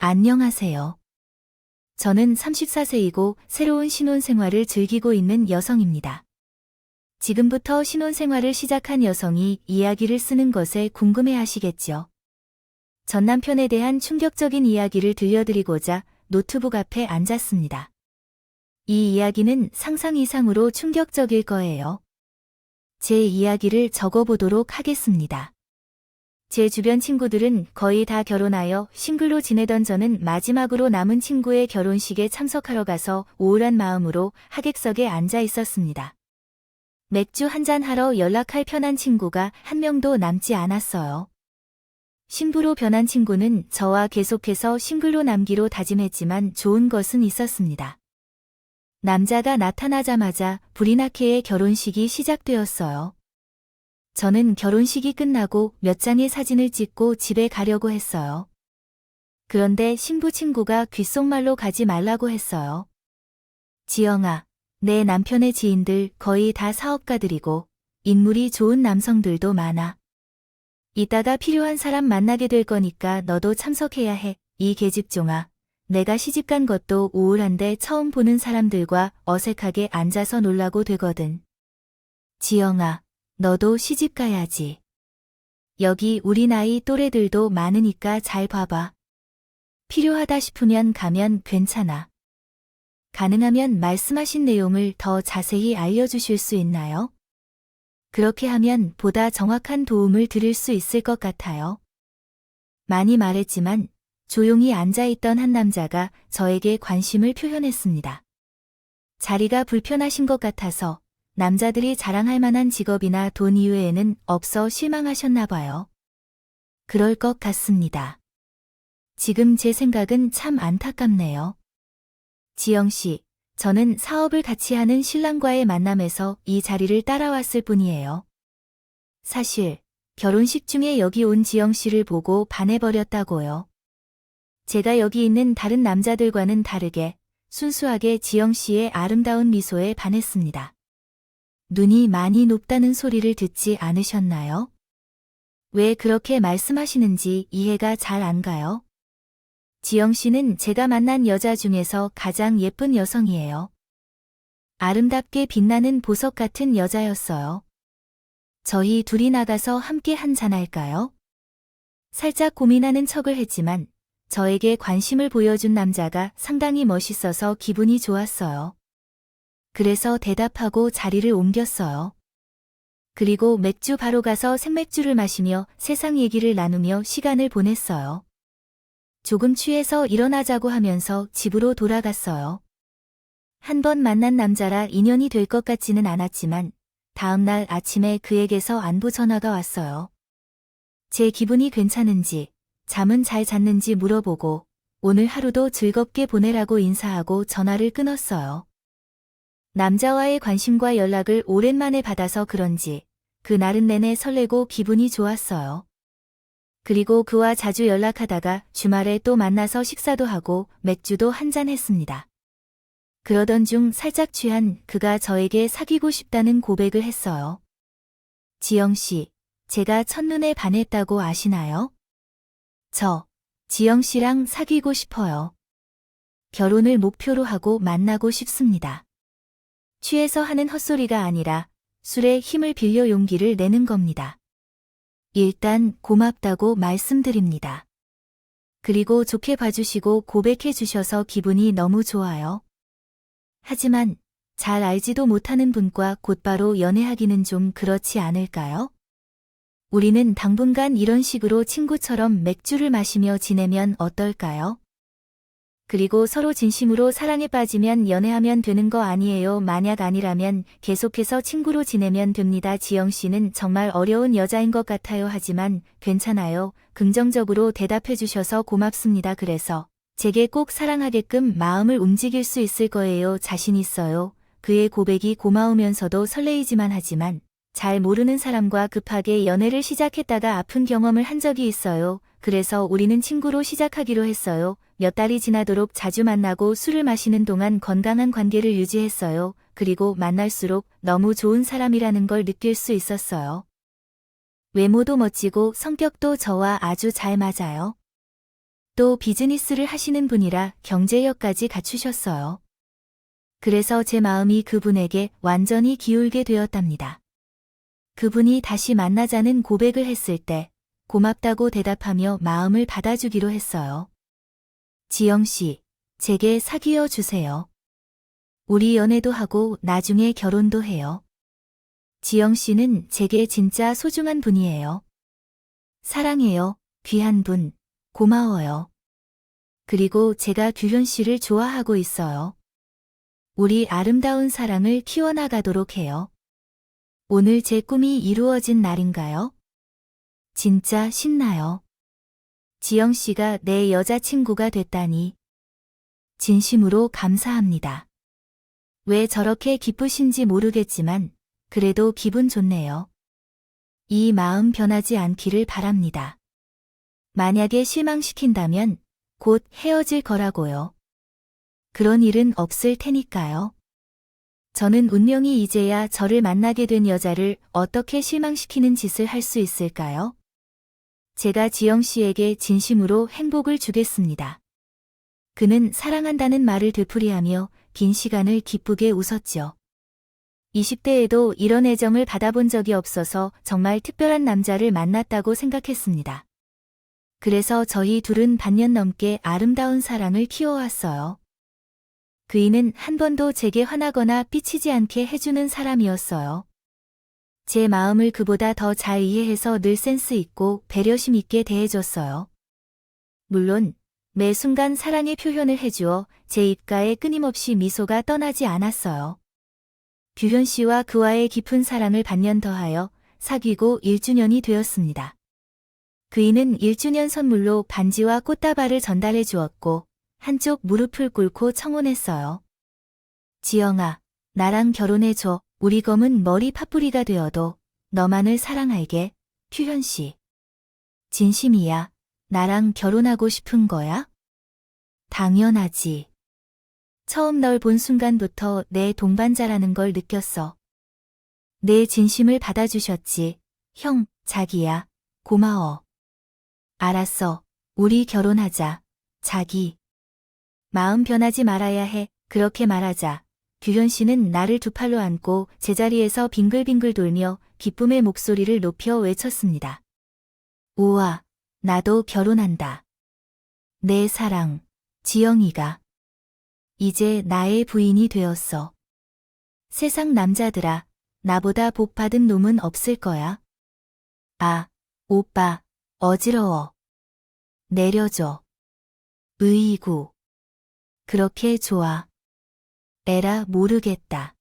안녕하세요. 저는 34세이고 새로운 신혼생활을 즐기고 있는 여성입니다. 지금부터 신혼생활을 시작한 여성이 이야기를 쓰는 것에 궁금해 하시겠죠. 전 남편에 대한 충격적인 이야기를 들려드리고자 노트북 앞에 앉았습니다. 이 이야기는 상상 이상으로 충격적일 거예요. 제 이야기를 적어보도록 하겠습니다. 제 주변 친구들은 거의 다 결혼하여 싱글로 지내던 저는 마지막으로 남은 친구의 결혼식에 참석하러 가서 우울한 마음으로 하객석에 앉아 있었습니다. 맥주 한잔 하러 연락할 편한 친구가 한 명도 남지 않았어요. 신부로 변한 친구는 저와 계속해서 싱글로 남기로 다짐했지만 좋은 것은 있었습니다. 남자가 나타나자마자 브리나케의 결혼식이 시작되었어요. 저는 결혼식이 끝나고 몇 장의 사진을 찍고 집에 가려고 했어요. 그런데 신부 친구가 귓속말로 가지 말라고 했어요. 지영아, 내 남편의 지인들 거의 다 사업가들이고 인물이 좋은 남성들도 많아. 이따가 필요한 사람 만나게 될 거니까 너도 참석해야 해. 이 계집종아, 내가 시집간 것도 우울한데 처음 보는 사람들과 어색하게 앉아서 놀라고 되거든. 지영아, 너도 시집 가야지. 여기 우리 나이 또래들도 많으니까 잘 봐봐. 필요하다 싶으면 가면 괜찮아. 가능하면 말씀하신 내용을 더 자세히 알려주실 수 있나요? 그렇게 하면 보다 정확한 도움을 드릴 수 있을 것 같아요. 많이 말했지만 조용히 앉아있던 한 남자가 저에게 관심을 표현했습니다. 자리가 불편하신 것 같아서 남자들이 자랑할 만한 직업이나 돈 이외에는 없어 실망하셨나 봐요. 그럴 것 같습니다. 지금 제 생각은 참 안타깝네요. 지영 씨, 저는 사업을 같이 하는 신랑과의 만남에서 이 자리를 따라왔을 뿐이에요. 사실 결혼식 중에 여기 온 지영 씨를 보고 반해버렸다고요. 제가 여기 있는 다른 남자들과는 다르게 순수하게 지영 씨의 아름다운 미소에 반했습니다. 눈이 많이 높다는 소리를 듣지 않으셨나요? 왜 그렇게 말씀하시는지 이해가 잘 안 가요? 지영 씨는 제가 만난 여자 중에서 가장 예쁜 여성이에요. 아름답게 빛나는 보석 같은 여자였어요. 저희 둘이 나가서 함께 한잔할까요? 살짝 고민하는 척을 했지만 저에게 관심을 보여준 남자가 상당히 멋있어서 기분이 좋았어요. 그래서 대답하고 자리를 옮겼어요. 그리고 맥주 바로 가서 생맥주를 마시며 세상 얘기를 나누며 시간을 보냈어요. 조금 취해서 일어나자고 하면서 집으로 돌아갔어요. 한 번 만난 남자라 인연이 될 것 같지는 않았지만 다음날 아침에 그에게서 안부 전화가 왔어요. 제 기분이 괜찮은지, 잠은 잘 잤는지 물어보고 오늘 하루도 즐겁게 보내라고 인사하고 전화를 끊었어요. 남자와의 관심과 연락을 오랜만에 받아서 그런지 그날은 내내 설레고 기분이 좋았어요. 그리고 그와 자주 연락하다가 주말에 또 만나서 식사도 하고 맥주도 한잔 했습니다. 그러던 중 살짝 취한 그가 저에게 사귀고 싶다는 고백을 했어요. 지영 씨, 제가 첫눈에 반했다고 아시나요? 저, 지영 씨랑 사귀고 싶어요. 결혼을 목표로 하고 만나고 싶습니다. 취해서 하는 헛소리가 아니라 술에 힘을 빌려 용기를 내는 겁니다. 일단 고맙다고 말씀드립니다. 그리고 좋게 봐주시고 고백해 주셔서 기분이 너무 좋아요. 하지만 잘 알지도 못하는 분과 곧바로 연애하기는 좀 그렇지 않을까요? 우리는 당분간 이런 식으로 친구처럼 맥주를 마시며 지내면 어떨까요? 그리고 서로 진심으로 사랑에 빠지면 연애하면 되는 거 아니에요. 만약 아니라면 계속해서 친구로 지내면 됩니다. 지영 씨는 정말 어려운 여자인 것 같아요. 하지만 괜찮아요. 긍정적으로 대답해 주셔서 고맙습니다. 그래서 제게 꼭 사랑하게끔 마음을 움직일 수 있을 거예요. 자신 있어요. 그의 고백이 고마우면서도 설레이지만 하지만 잘 모르는 사람과 급하게 연애를 시작했다가 아픈 경험을 한 적이 있어요. 그래서 우리는 친구로 시작하기로 했어요. 몇 달이 지나도록 자주 만나고 술을 마시는 동안 건강한 관계를 유지했어요. 그리고 만날수록 너무 좋은 사람이라는 걸 느낄 수 있었어요. 외모도 멋지고 성격도 저와 아주 잘 맞아요. 또 비즈니스를 하시는 분이라 경제력까지 갖추셨어요. 그래서 제 마음이 그분에게 완전히 기울게 되었답니다. 그분이 다시 만나자는 고백을 했을 때 고맙다고 대답하며 마음을 받아주기로 했어요. 지영 씨, 제게 사귀어 주세요. 우리 연애도 하고 나중에 결혼도 해요. 지영 씨는 제게 진짜 소중한 분이에요. 사랑해요, 귀한 분. 고마워요. 그리고 제가 규현 씨를 좋아하고 있어요. 우리 아름다운 사랑을 키워나가도록 해요. 오늘 제 꿈이 이루어진 날인가요? 진짜 신나요. 지영 씨가 내 여자친구가 됐다니. 진심으로 감사합니다. 왜 저렇게 기쁘신지 모르겠지만 그래도 기분 좋네요. 이 마음 변하지 않기를 바랍니다. 만약에 실망시킨다면 곧 헤어질 거라고요. 그런 일은 없을 테니까요. 저는 운명이 이제야 저를 만나게 된 여자를 어떻게 실망시키는 짓을 할 수 있을까요? 제가 지영 씨에게 진심으로 행복을 주겠습니다. 그는 사랑한다는 말을 되풀이하며 긴 시간을 기쁘게 웃었죠. 20대에도 이런 애정을 받아본 적이 없어서 정말 특별한 남자를 만났다고 생각했습니다. 그래서 저희 둘은 반년 넘게 아름다운 사랑을 키워왔어요. 그이는 한 번도 제게 화나거나 삐치지 않게 해주는 사람이었어요. 제 마음을 그보다 더 잘 이해해서 늘 센스 있고 배려심 있게 대해줬어요. 물론 매 순간 사랑의 표현을 해주어 제 입가에 끊임없이 미소가 떠나지 않았어요. 규현 씨와 그와의 깊은 사랑을 반년 더하여 사귀고 1주년이 되었습니다. 그이는 1주년 선물로 반지와 꽃다발을 전달해 주었고 한쪽 무릎을 꿇고 청혼했어요. 지영아, 나랑 결혼해줘. 우리 검은 머리 파뿌리가 되어도 너만을 사랑할게. 규현 씨. 진심이야. 나랑 결혼하고 싶은 거야? 당연하지. 처음 널 본 순간부터 내 동반자라는 걸 느꼈어. 내 진심을 받아주셨지. 형, 자기야. 고마워. 알았어. 우리 결혼하자. 자기. 마음 변하지 말아야 해. 그렇게 말하자. 규현 씨는 나를 두 팔로 안고 제자리에서 빙글빙글 돌며 기쁨의 목소리를 높여 외쳤습니다. 우와, 나도 결혼한다. 내 사랑, 지영이가 이제 나의 부인이 되었어. 세상 남자들아, 나보다 복 받은 놈은 없을 거야. 아, 오빠, 어지러워. 내려줘. 으이구. 그렇게 좋아. 에라 모르겠다.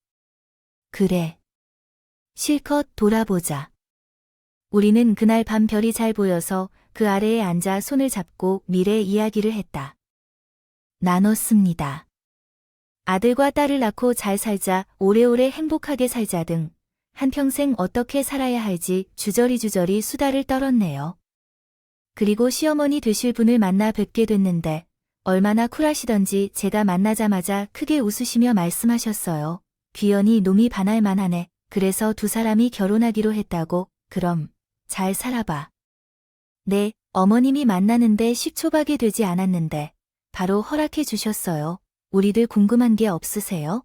그래. 실컷 돌아보자. 우리는 그날 밤 별이 잘 보여서 그 아래에 앉아 손을 잡고 미래 이야기를 했다. 나눴습니다. 아들과 딸을 낳고 잘 살자, 오래오래 행복하게 살자 등 한평생 어떻게 살아야 할지 주저리주저리 수다를 떨었네요. 그리고 시어머니 되실 분을 만나 뵙게 됐는데 얼마나 쿨하시던지 제가 만나자마자 크게 웃으시며 말씀하셨어요. 귀연이 놈이 반할만하네. 그래서 두 사람이 결혼하기로 했다고. 그럼 잘 살아봐. 네, 어머님이 만나는데 10초밖에 되지 않았는데 바로 허락해 주셨어요. 우리들 궁금한 게 없으세요?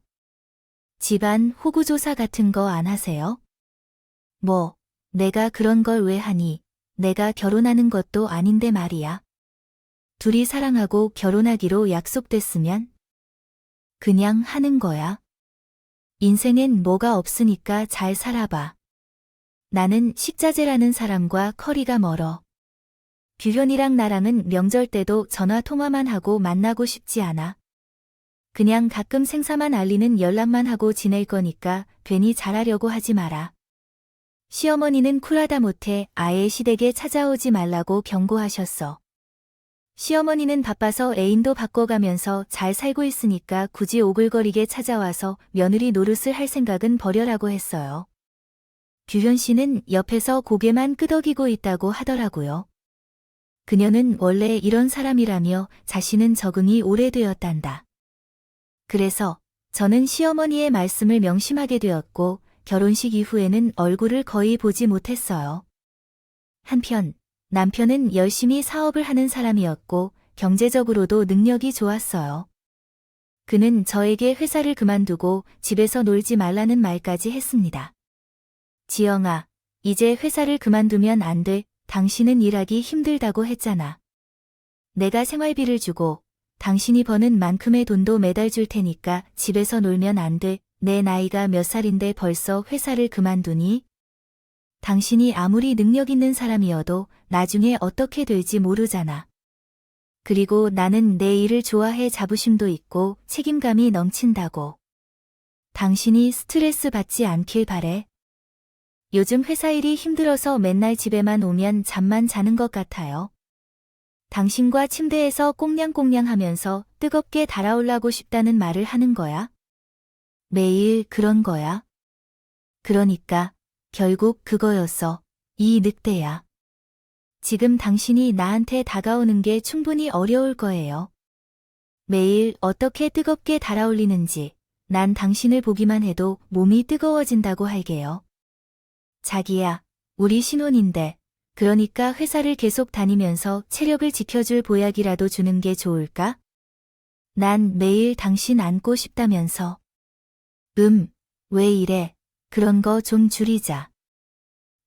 집안 호구조사 같은 거 안 하세요? 뭐, 내가 그런 걸 왜 하니? 내가 결혼하는 것도 아닌데 말이야. 둘이 사랑하고 결혼하기로 약속됐으면 그냥 하는 거야. 인생엔 뭐가 없으니까 잘 살아봐. 나는 식자재라는 사람과 거리가 멀어. 규현이랑 나랑은 명절 때도 전화 통화만 하고 만나고 싶지 않아. 그냥 가끔 생사만 알리는 연락만 하고 지낼 거니까 괜히 잘하려고 하지 마라. 시어머니는 쿨하다 못해 아예 시댁에 찾아오지 말라고 경고하셨어. 시어머니는 바빠서 애인도 바꿔가면서 잘 살고 있으니까 굳이 오글거리게 찾아와서 며느리 노릇을 할 생각은 버려라고 했어요. 규현 씨는 옆에서 고개만 끄덕이고 있다고 하더라고요. 그녀는 원래 이런 사람이라며 자신은 적응이 오래되었단다. 그래서 저는 시어머니의 말씀을 명심하게 되었고 결혼식 이후에는 얼굴을 거의 보지 못했어요. 한편 남편은 열심히 사업을 하는 사람이었고 경제적으로도 능력이 좋았어요. 그는 저에게 회사를 그만두고 집에서 놀지 말라는 말까지 했습니다. 지영아, 이제 회사를 그만두면 안 돼. 당신은 일하기 힘들다고 했잖아. 내가 생활비를 주고 당신이 버는 만큼의 돈도 매달 줄 테니까 집에서 놀면 안 돼. 내 나이가 몇 살인데 벌써 회사를 그만두니? 당신이 아무리 능력 있는 사람이어도 나중에 어떻게 될지 모르잖아. 그리고 나는 내 일을 좋아해 자부심도 있고 책임감이 넘친다고. 당신이 스트레스 받지 않길 바래. 요즘 회사 일이 힘들어서 맨날 집에만 오면 잠만 자는 것 같아요. 당신과 침대에서 꽁냥꽁냥 하면서 뜨겁게 달아오르고 싶다는 말을 하는 거야? 매일 그런 거야? 그러니까 결국 그거였어. 이 늑대야. 지금 당신이 나한테 다가오는 게 충분히 어려울 거예요. 매일 어떻게 뜨겁게 달아올리는지 난 당신을 보기만 해도 몸이 뜨거워진다고 할게요. 자기야, 우리 신혼인데 그러니까 회사를 계속 다니면서 체력을 지켜줄 보약이라도 주는 게 좋을까? 난 매일 당신 안고 싶다면서. 왜 이래? 그런 거 좀 줄이자.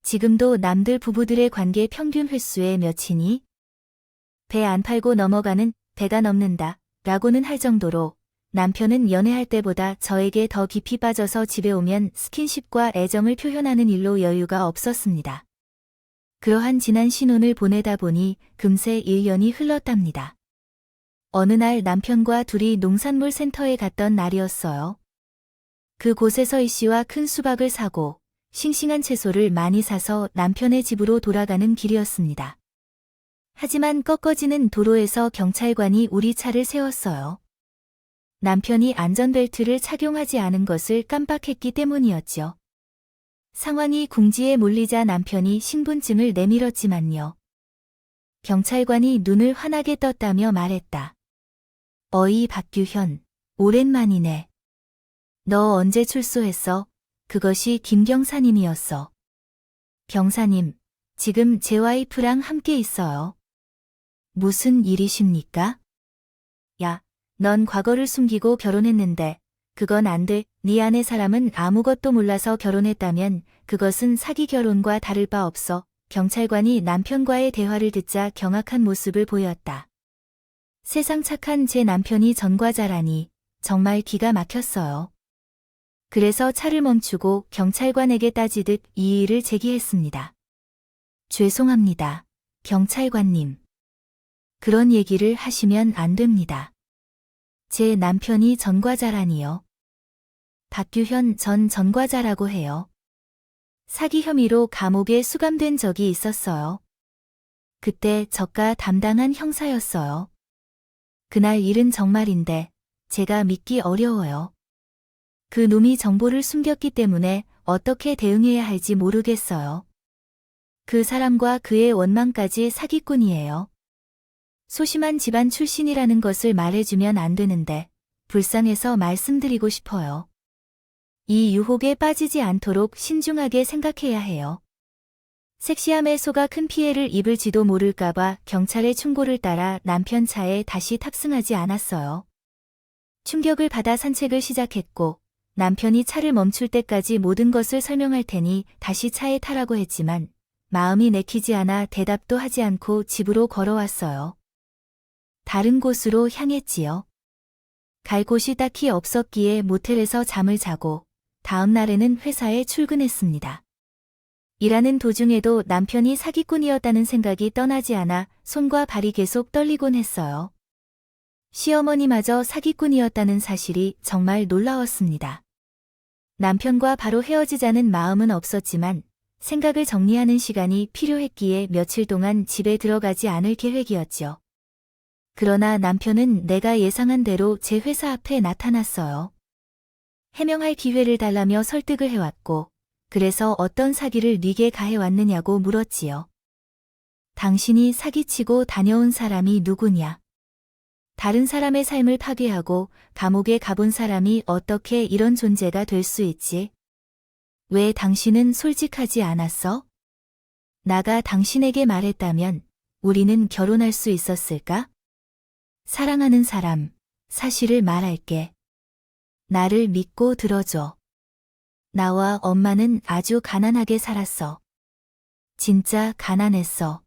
지금도 남들 부부들의 관계 평균 횟수에 몇이니? 배 안 팔고 넘어가는 배가 넘는다 라고는 할 정도로 남편은 연애할 때보다 저에게 더 깊이 빠져서 집에 오면 스킨십과 애정을 표현하는 일로 여유가 없었습니다. 그러한 지난 신혼을 보내다 보니 금세 1년이 흘렀답니다. 어느 날 남편과 둘이 농산물 센터에 갔던 날이었어요. 그곳에서 이 씨와 큰 수박을 사고 싱싱한 채소를 많이 사서 남편의 집으로 돌아가는 길이었습니다. 하지만 꺾어지는 도로에서 경찰관이 우리 차를 세웠어요. 남편이 안전벨트를 착용하지 않은 것을 깜빡했기 때문이었죠. 상황이 궁지에 몰리자 남편이 신분증을 내밀었지만요. 경찰관이 눈을 환하게 떴다며 말했다. 어이 박규현, 오랜만이네. 너 언제 출소했어? 그것이 김경사님이었어. 경사님, 지금 제 와이프랑 함께 있어요. 무슨 일이십니까? 야, 넌 과거를 숨기고 결혼했는데 그건 안 돼. 네 아내 사람은 아무것도 몰라서 결혼했다면 그것은 사기 결혼과 다를 바 없어. 경찰관이 남편과의 대화를 듣자 경악한 모습을 보였다. 세상 착한 제 남편이 전과자라니 정말 기가 막혔어요. 그래서 차를 멈추고 경찰관에게 따지듯 이의를 제기했습니다. 죄송합니다, 경찰관님. 그런 얘기를 하시면 안 됩니다. 제 남편이 전과자라니요. 박규현 전 전과자라고 해요. 사기 혐의로 감옥에 수감된 적이 있었어요. 그때 저가 담당한 형사였어요. 그날 일은 정말인데 제가 믿기 어려워요. 그 놈이 정보를 숨겼기 때문에 어떻게 대응해야 할지 모르겠어요. 그 사람과 그의 원망까지 사기꾼이에요. 소심한 집안 출신이라는 것을 말해주면 안 되는데 불쌍해서 말씀드리고 싶어요. 이 유혹에 빠지지 않도록 신중하게 생각해야 해요. 섹시함에 속아 큰 피해를 입을지도 모를까봐 경찰의 충고를 따라 남편 차에 다시 탑승하지 않았어요. 충격을 받아 산책을 시작했고 남편이 차를 멈출 때까지 모든 것을 설명할 테니 다시 차에 타라고 했지만 마음이 내키지 않아 대답도 하지 않고 집으로 걸어왔어요. 다른 곳으로 향했지요. 갈 곳이 딱히 없었기에 모텔에서 잠을 자고 다음 날에는 회사에 출근했습니다. 일하는 도중에도 남편이 사기꾼이었다는 생각이 떠나지 않아 손과 발이 계속 떨리곤 했어요. 시어머니마저 사기꾼이었다는 사실이 정말 놀라웠습니다. 남편과 바로 헤어지자는 마음은 없었지만 생각을 정리하는 시간이 필요했기에 며칠 동안 집에 들어가지 않을 계획이었죠. 그러나 남편은 내가 예상한 대로 제 회사 앞에 나타났어요. 해명할 기회를 달라며 설득을 해왔고 그래서 어떤 사기를 네게 가해왔느냐고 물었지요. 당신이 사기치고 다녀온 사람이 누구냐? 다른 사람의 삶을 파괴하고 감옥에 가본 사람이 어떻게 이런 존재가 될 수 있지? 왜 당신은 솔직하지 않았어? 나가 당신에게 말했다면 우리는 결혼할 수 있었을까? 사랑하는 사람, 사실을 말할게. 나를 믿고 들어줘. 나와 엄마는 아주 가난하게 살았어. 진짜 가난했어.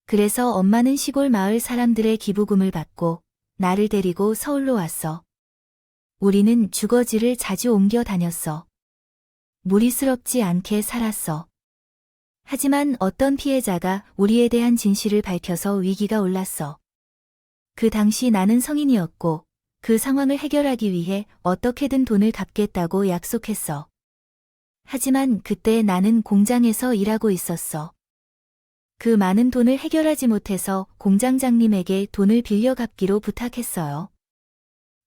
그래서 엄마는 시골 마을 사람들의 기부금을 받고 나를 데리고 서울로 왔어. 우리는 주거지를 자주 옮겨 다녔어. 무리스럽지 않게 살았어. 하지만 어떤 피해자가 우리에 대한 진실을 밝혀서 위기가 올랐어. 그 당시 나는 성인이었고 그 상황을 해결하기 위해 어떻게든 돈을 갚겠다고 약속했어. 하지만 그때 나는 공장에서 일하고 있었어. 그 많은 돈을 해결하지 못해서 공장장님에게 돈을 빌려 갚기로 부탁했어요.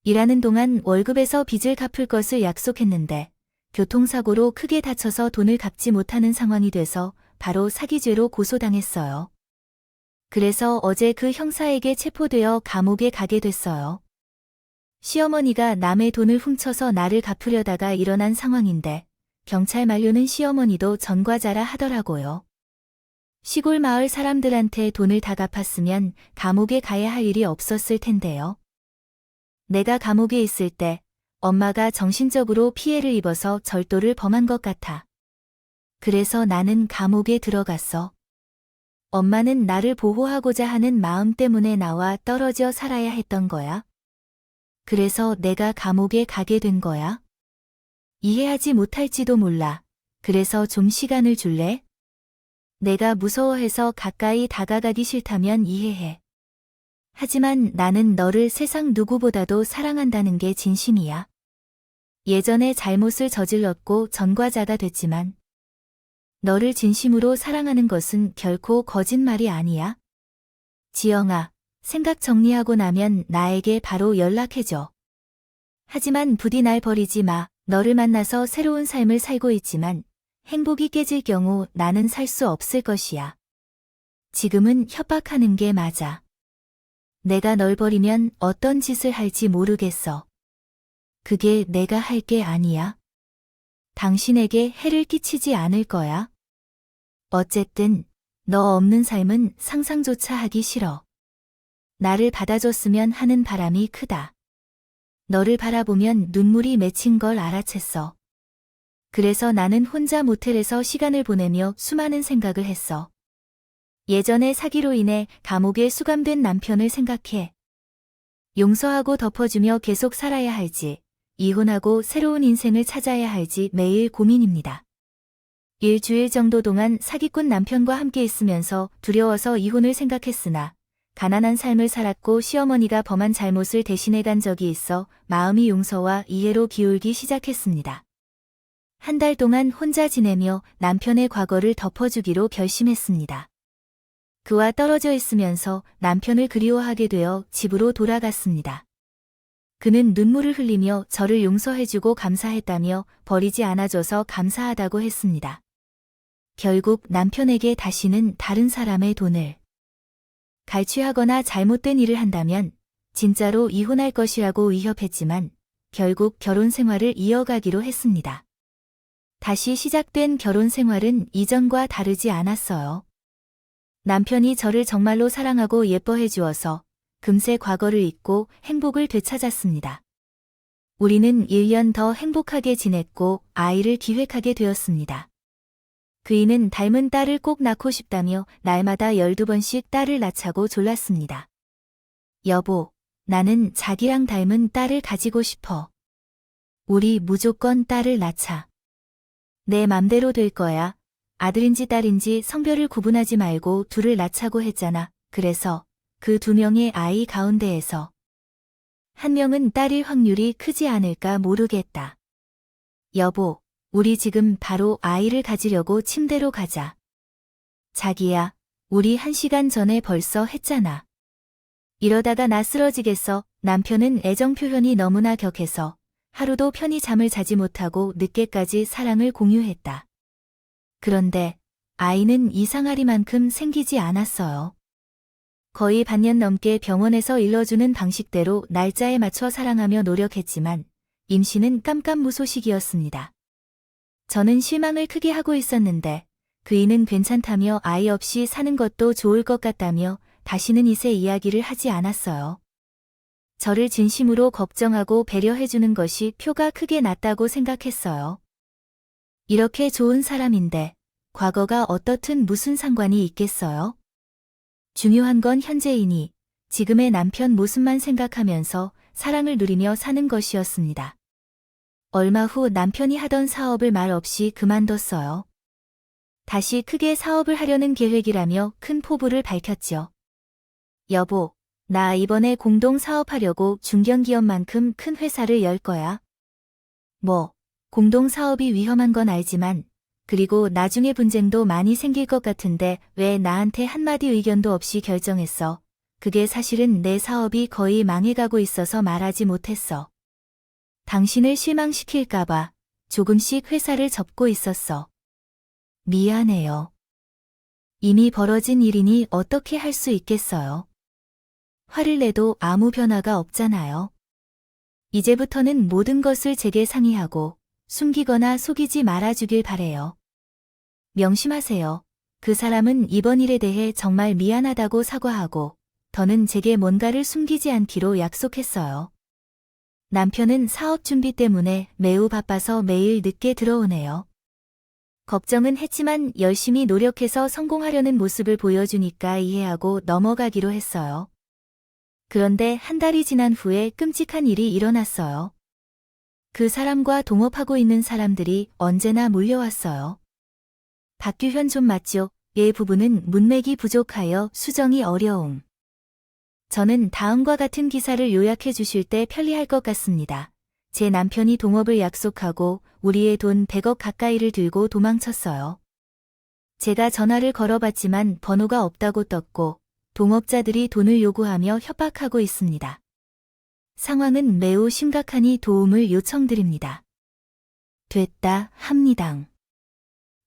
일하는 동안 월급에서 빚을 갚을 것을 약속했는데 교통사고로 크게 다쳐서 돈을 갚지 못하는 상황이 돼서 바로 사기죄로 고소당했어요. 그래서 어제 그 형사에게 체포되어 감옥에 가게 됐어요. 시어머니가 남의 돈을 훔쳐서 나를 갚으려다가 일어난 상황인데 경찰 만료는 시어머니도 전과자라 하더라고요. 시골 마을 사람들한테 돈을 다 갚았으면 감옥에 가야 할 일이 없었을 텐데요. 내가 감옥에 있을 때 엄마가 정신적으로 피해를 입어서 절도를 범한 것 같아. 그래서 나는 감옥에 들어갔어. 엄마는 나를 보호하고자 하는 마음 때문에 나와 떨어져 살아야 했던 거야. 그래서 내가 감옥에 가게 된 거야. 이해하지 못할지도 몰라. 그래서 좀 시간을 줄래? 내가 무서워해서 가까이 다가가기 싫다면 이해해. 하지만 나는 너를 세상 누구보다도 사랑한다는 게 진심이야. 예전에 잘못을 저질렀고 전과자가 됐지만 너를 진심으로 사랑하는 것은 결코 거짓말이 아니야. 지영아, 생각 정리하고 나면 나에게 바로 연락해줘. 하지만 부디 날 버리지 마. 너를 만나서 새로운 삶을 살고 있지만 행복이 깨질 경우 나는 살 수 없을 것이야. 지금은 협박하는 게 맞아. 내가 널 버리면 어떤 짓을 할지 모르겠어. 그게 내가 할 게 아니야. 당신에게 해를 끼치지 않을 거야. 어쨌든 너 없는 삶은 상상조차 하기 싫어. 나를 받아줬으면 하는 바람이 크다. 너를 바라보면 눈물이 맺힌 걸 알아챘어. 그래서 나는 혼자 모텔에서 시간을 보내며 수많은 생각을 했어. 예전에 사기로 인해 감옥에 수감된 남편을 생각해. 용서하고 덮어주며 계속 살아야 할지, 이혼하고 새로운 인생을 찾아야 할지 매일 고민입니다. 일주일 정도 동안 사기꾼 남편과 함께 있으면서 두려워서 이혼을 생각했으나 가난한 삶을 살았고 시어머니가 범한 잘못을 대신해 간 적이 있어 마음이 용서와 이해로 기울기 시작했습니다. 한 달 동안 혼자 지내며 남편의 과거를 덮어주기로 결심했습니다. 그와 떨어져 있으면서 남편을 그리워하게 되어 집으로 돌아갔습니다. 그는 눈물을 흘리며 저를 용서해주고 감사했다며 버리지 않아줘서 감사하다고 했습니다. 결국 남편에게 다시는 다른 사람의 돈을 갈취하거나 잘못된 일을 한다면 진짜로 이혼할 것이라고 위협했지만 결국 결혼 생활을 이어가기로 했습니다. 다시 시작된 결혼 생활은 이전과 다르지 않았어요. 남편이 저를 정말로 사랑하고 예뻐해 주어서 금세 과거를 잊고 행복을 되찾았습니다. 우리는 1년 더 행복하게 지냈고 아이를 기획하게 되었습니다. 그이는 닮은 딸을 꼭 낳고 싶다며 날마다 12번씩 딸을 낳자고 졸랐습니다. 여보, 나는 자기랑 닮은 딸을 가지고 싶어. 우리 무조건 딸을 낳자. 내 맘대로 될 거야. 아들인지 딸인지 성별을 구분하지 말고 둘을 낳자고 했잖아. 그래서 그 2명의 아이 가운데에서 한 명은 딸일 확률이 크지 않을까 모르겠다. 여보, 우리 지금 바로 아이를 가지려고 침대로 가자. 자기야, 우리 1시간 전에 벌써 했잖아. 이러다가 나 쓰러지겠어. 남편은 애정 표현이 너무나 격해서 하루도 편히 잠을 자지 못하고 늦게까지 사랑을 공유했다. 그런데 아이는 이상하리만큼 생기지 않았어요. 거의 반년 넘게 병원에서 일러주는 방식대로 날짜에 맞춰 사랑하며 노력했지만 임신은 깜깜무소식이었습니다. 저는 실망을 크게 하고 있었는데 그이는 괜찮다며 아이 없이 사는 것도 좋을 것 같다며 다시는 이세 이야기를 하지 않았어요. 저를 진심으로 걱정하고 배려해주는 것이 표가 크게 났다고 생각했어요. 이렇게 좋은 사람인데 과거가 어떻든 무슨 상관이 있겠어요? 중요한 건 현재이니 지금의 남편 모습만 생각하면서 사랑을 누리며 사는 것이었습니다. 얼마 후 남편이 하던 사업을 말 없이 그만뒀어요. 다시 크게 사업을 하려는 계획이라며 큰 포부를 밝혔죠. 여보, 나 이번에 공동 사업하려고 중견기업만큼 큰 회사를 열 거야. 뭐, 공동 사업이 위험한 건 알지만, 그리고 나중에 분쟁도 많이 생길 것 같은데 왜 나한테 한마디 의견도 없이 결정했어? 그게 사실은 내 사업이 거의 망해가고 있어서 말하지 못했어. 당신을 실망시킬까봐 조금씩 회사를 접고 있었어. 미안해요. 이미 벌어진 일이니 어떻게 할 수 있겠어요? 화를 내도 아무 변화가 없잖아요. 이제부터는 모든 것을 제게 상의하고 숨기거나 속이지 말아주길 바래요. 명심하세요. 그 사람은 이번 일에 대해 정말 미안하다고 사과하고 더는 제게 뭔가를 숨기지 않기로 약속했어요. 남편은 사업 준비 때문에 매우 바빠서 매일 늦게 들어오네요. 걱정은 했지만 열심히 노력해서 성공하려는 모습을 보여주니까 이해하고 넘어가기로 했어요. 그런데 한 달이 지난 후에 끔찍한 일이 일어났어요. 그 사람과 동업하고 있는 사람들이 언제나 몰려왔어요. 박규현 좀 맞죠? 얘 부부는 문맥이 부족하여 수정이 어려움. 저는 다음과 같은 기사를 요약해 주실 때 편리할 것 같습니다. 제 남편이 동업을 약속하고 우리의 돈 100억 가까이를 들고 도망쳤어요. 제가 전화를 걸어봤지만 번호가 없다고 떴고 동업자들이 돈을 요구하며 협박하고 있습니다. 상황은 매우 심각하니 도움을 요청드립니다. 됐다 합니당.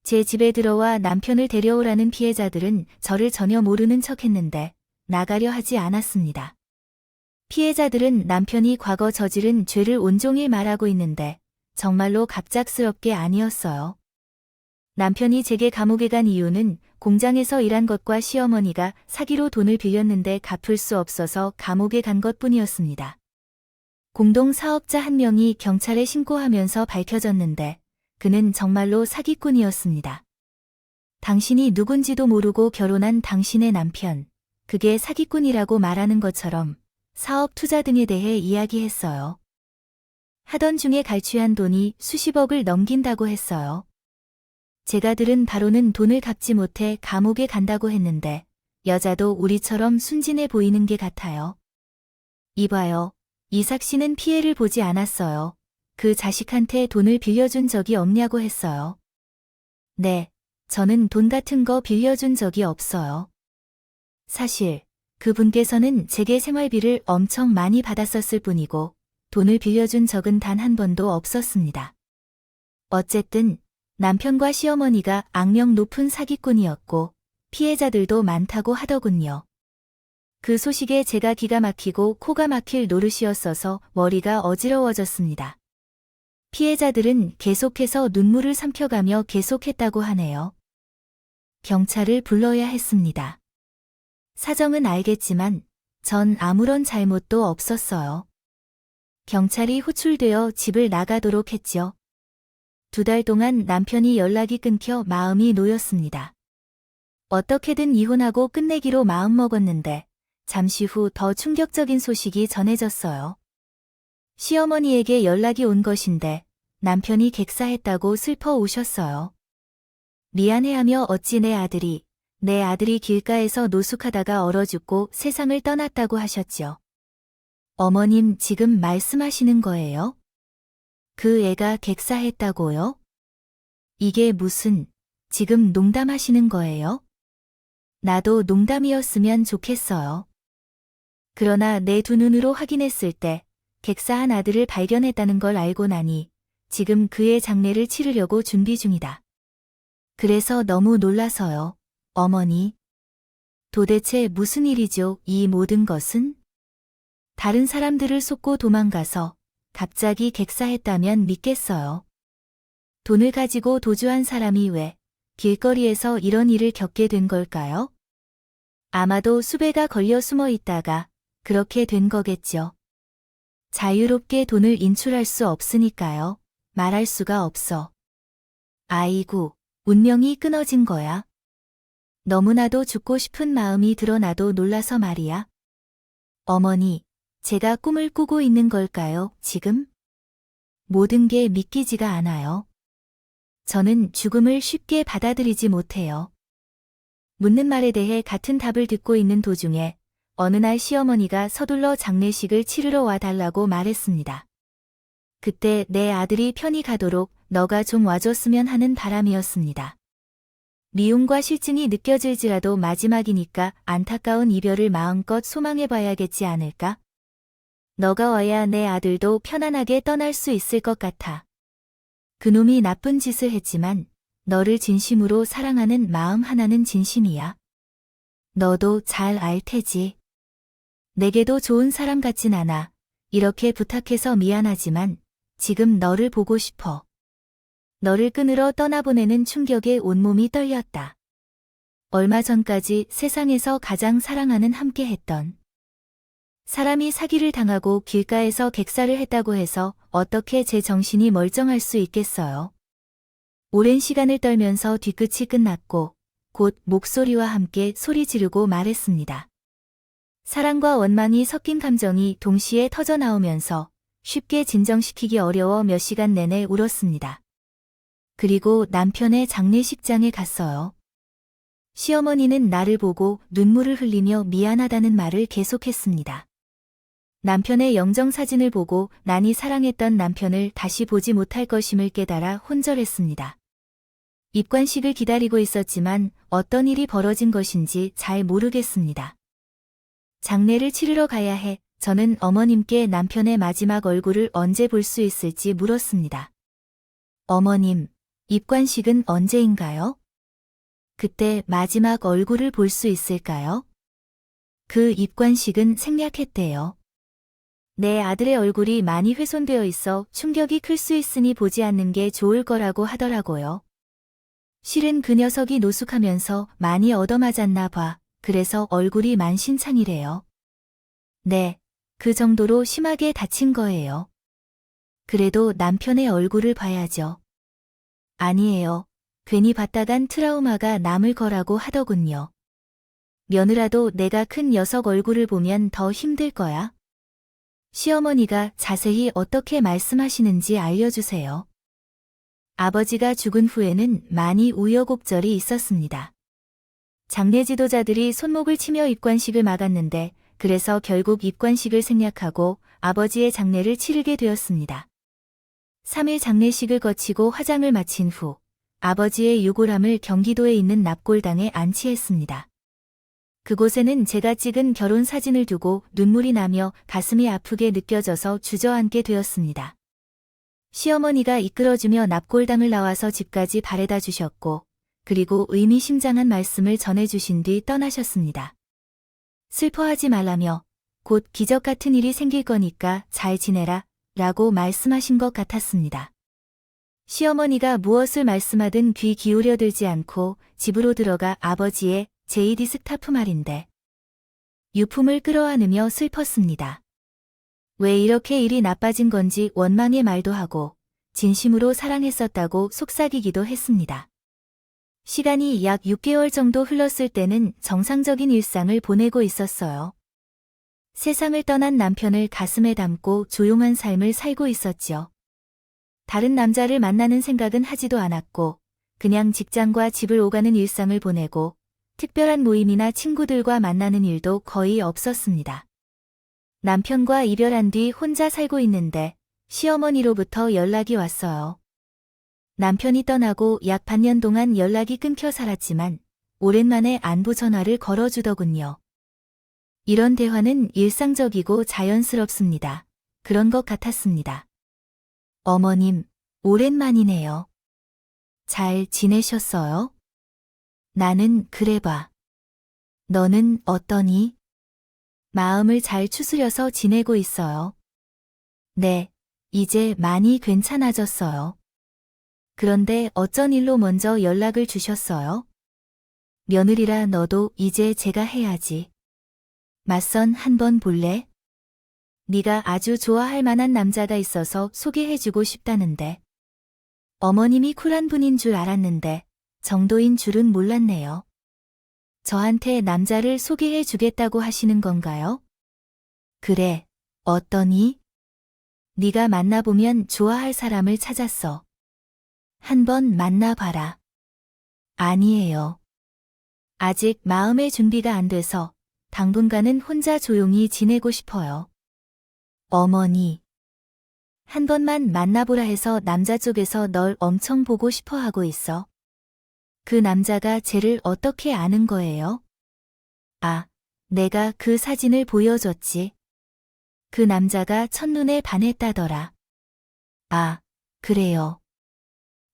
제 집에 들어와 남편을 데려오라는 피해자들은 저를 전혀 모르는 척했는데 나가려 하지 않았습니다. 피해자들은 남편이 과거 저지른 죄를 온종일 말하고 있는데 정말로 갑작스럽게 아니었어요. 남편이 제게 감옥에 간 이유는 공장에서 일한 것과 시어머니가 사기로 돈을 빌렸는데 갚을 수 없어서 감옥에 간 것뿐이었습니다. 공동 사업자 한 명이 경찰에 신고하면서 밝혀졌는데 그는 정말로 사기꾼이었습니다. 당신이 누군지도 모르고 결혼한 당신의 남편, 그게 사기꾼이라고 말하는 것처럼 사업 투자 등에 대해 이야기했어요. 하던 중에 갈취한 돈이 수십억을 넘긴다고 했어요. 제가 들은 바로는 돈을 갚지 못해 감옥에 간다고 했는데 여자도 우리처럼 순진해 보이는 게 같아요. 이봐요. 이삭 씨는 피해를 보지 않았어요. 그 자식한테 돈을 빌려준 적이 없냐고 했어요. 네, 저는 돈 같은 거 빌려준 적이 없어요. 사실 그분께서는 제게 생활비를 엄청 많이 받았었을 뿐이고 돈을 빌려준 적은 단 한 번도 없었습니다. 어쨌든 남편과 시어머니가 악명 높은 사기꾼이었고 피해자들도 많다고 하더군요. 그 소식에 제가 기가 막히고 코가 막힐 노릇이었어서 머리가 어지러워졌습니다. 피해자들은 계속해서 눈물을 삼켜가며 계속했다고 하네요. 경찰을 불러야 했습니다. 사정은 알겠지만 전 아무런 잘못도 없었어요. 경찰이 호출되어 집을 나가도록 했죠. 2달 동안 남편이 연락이 끊겨 마음이 놓였습니다. 어떻게든 이혼하고 끝내기로 마음먹었는데 잠시 후 더 충격적인 소식이 전해졌어요. 시어머니에게 연락이 온 것인데 남편이 객사했다고 슬퍼 오셨어요. 미안해하며 어찌 내 아들이 길가에서 노숙하다가 얼어 죽고 세상을 떠났다고 하셨죠. 어머님 지금 말씀하시는 거예요? 그 애가 객사했다고요? 이게 무슨, 지금 농담하시는 거예요? 나도 농담이었으면 좋겠어요. 그러나 내 두 눈으로 확인했을 때 객사한 아들을 발견했다는 걸 알고 나니 지금 그의 장례를 치르려고 준비 중이다. 그래서 너무 놀라서요, 어머니. 도대체 무슨 일이죠, 이 모든 것은? 다른 사람들을 속고 도망가서 갑자기 객사했다면 믿겠어요. 돈을 가지고 도주한 사람이 왜 길거리에서 이런 일을 겪게 된 걸까요? 아마도 수배가 걸려 숨어 있다가 그렇게 된 거겠죠. 자유롭게 돈을 인출할 수 없으니까요. 말할 수가 없어. 아이고, 운명이 끊어진 거야. 너무나도 죽고 싶은 마음이 들어 나도 놀라서 말이야. 어머니, 제가 꿈을 꾸고 있는 걸까요, 지금? 모든 게 믿기지가 않아요. 저는 죽음을 쉽게 받아들이지 못해요. 묻는 말에 대해 같은 답을 듣고 있는 도중에 어느 날 시어머니가 서둘러 장례식을 치르러 와달라고 말했습니다. 그때 내 아들이 편히 가도록 너가 좀 와줬으면 하는 바람이었습니다. 미움과 실증이 느껴질지라도 마지막이니까 안타까운 이별을 마음껏 소망해봐야겠지 않을까? 너가 와야 내 아들도 편안하게 떠날 수 있을 것 같아. 그놈이 나쁜 짓을 했지만 너를 진심으로 사랑하는 마음 하나는 진심이야. 너도 잘 알 테지. 내게도 좋은 사람 같진 않아. 이렇게 부탁해서 미안하지만 지금 너를 보고 싶어. 너를 끊으러 떠나보내는 충격에 온몸이 떨렸다. 얼마 전까지 세상에서 가장 사랑하는 함께했던 사람이 사기를 당하고 길가에서 객사를 했다고 해서 어떻게 제 정신이 멀쩡할 수 있겠어요. 오랜 시간을 떨면서 뒤끝이 끝났고 곧 목소리와 함께 소리 지르고 말했습니다. 사랑과 원망이 섞인 감정이 동시에 터져나오면서 쉽게 진정시키기 어려워 몇 시간 내내 울었습니다. 그리고 남편의 장례식장에 갔어요. 시어머니는 나를 보고 눈물을 흘리며 미안하다는 말을 계속했습니다. 남편의 영정사진을 보고 난이 사랑했던 남편을 다시 보지 못할 것임을 깨달아 혼절했습니다. 입관식을 기다리고 있었지만 어떤 일이 벌어진 것인지 잘 모르겠습니다. 장례를 치르러 가야 해. 저는 어머님께 남편의 마지막 얼굴을 언제 볼 수 있을지 물었습니다. 어머님, 입관식은 언제인가요? 그때 마지막 얼굴을 볼 수 있을까요? 그 입관식은 생략했대요. 내 아들의 얼굴이 많이 훼손되어 있어 충격이 클 수 있으니 보지 않는 게 좋을 거라고 하더라고요. 실은 그 녀석이 노숙하면서 많이 얻어맞았나 봐. 그래서 얼굴이 만신창이래요. 네, 그 정도로 심하게 다친 거예요. 그래도 남편의 얼굴을 봐야죠. 아니에요. 괜히 봤다간 트라우마가 남을 거라고 하더군요. 며느라도 내가 큰 녀석 얼굴을 보면 더 힘들 거야. 시어머니가 자세히 어떻게 말씀하시는지 알려주세요. 아버지가 죽은 후에는 많이 우여곡절이 있었습니다. 장례 지도자들이 손목을 치며 입관식을 막았는데 그래서 결국 입관식을 생략하고 아버지의 장례를 치르게 되었습니다. 3일 장례식을 거치고 화장을 마친 후 아버지의 유골함을 경기도에 있는 납골당에 안치했습니다. 그곳에는 제가 찍은 결혼 사진을 두고 눈물이 나며 가슴이 아프게 느껴져서 주저앉게 되었습니다. 시어머니가 이끌어주며 납골당을 나와서 집까지 바래다 주셨고 그리고 의미심장한 말씀을 전해주신 뒤 떠나셨습니다. 슬퍼하지 말라며 곧 기적 같은 일이 생길 거니까 잘 지내라 라고 말씀하신 것 같았습니다. 시어머니가 무엇을 말씀하든 귀 기울여 들지 않고 집으로 들어가 아버지의 제이디 스타프 말인데 유품을 끌어안으며 슬펐습니다. 왜 이렇게 일이 나빠진 건지 원망의 말도 하고 진심으로 사랑했었다고 속삭이기도 했습니다. 시간이 약 6개월 정도 흘렀을 때는 정상적인 일상을 보내고 있었어요. 세상을 떠난 남편을 가슴에 담고 조용한 삶을 살고 있었죠. 다른 남자를 만나는 생각은 하지도 않았고 그냥 직장과 집을 오가는 일상을 보내고 특별한 모임이나 친구들과 만나는 일도 거의 없었습니다. 남편과 이별한 뒤 혼자 살고 있는데 시어머니로부터 연락이 왔어요. 남편이 떠나고 약 반년 동안 연락이 끊겨 살았지만 오랜만에 안부 전화를 걸어주더군요. 이런 대화는 일상적이고 자연스럽습니다. 그런 것 같았습니다. 어머님, 오랜만이네요. 잘 지내셨어요? 나는 그래 봐. 너는 어떠니? 마음을 잘 추스려서 지내고 있어요. 네, 이제 많이 괜찮아졌어요. 그런데 어쩐 일로 먼저 연락을 주셨어요? 며느리라 너도 이제 제가 해야지. 맞선 한번 볼래? 네가 아주 좋아할 만한 남자가 있어서 소개해주고 싶다는데. 어머님이 쿨한 분인 줄 알았는데 정도인 줄은 몰랐네요. 저한테 남자를 소개해주겠다고 하시는 건가요? 그래, 어떠니? 네가 만나보면 좋아할 사람을 찾았어. 한번 만나봐라. 아니에요. 아직 마음의 준비가 안 돼서 당분간은 혼자 조용히 지내고 싶어요. 어머니. 한 번만 만나보라 해서 남자 쪽에서 널 엄청 보고 싶어 하고 있어. 그 남자가 쟤를 어떻게 아는 거예요? 아, 내가 그 사진을 보여줬지. 그 남자가 첫눈에 반했다더라. 아, 그래요.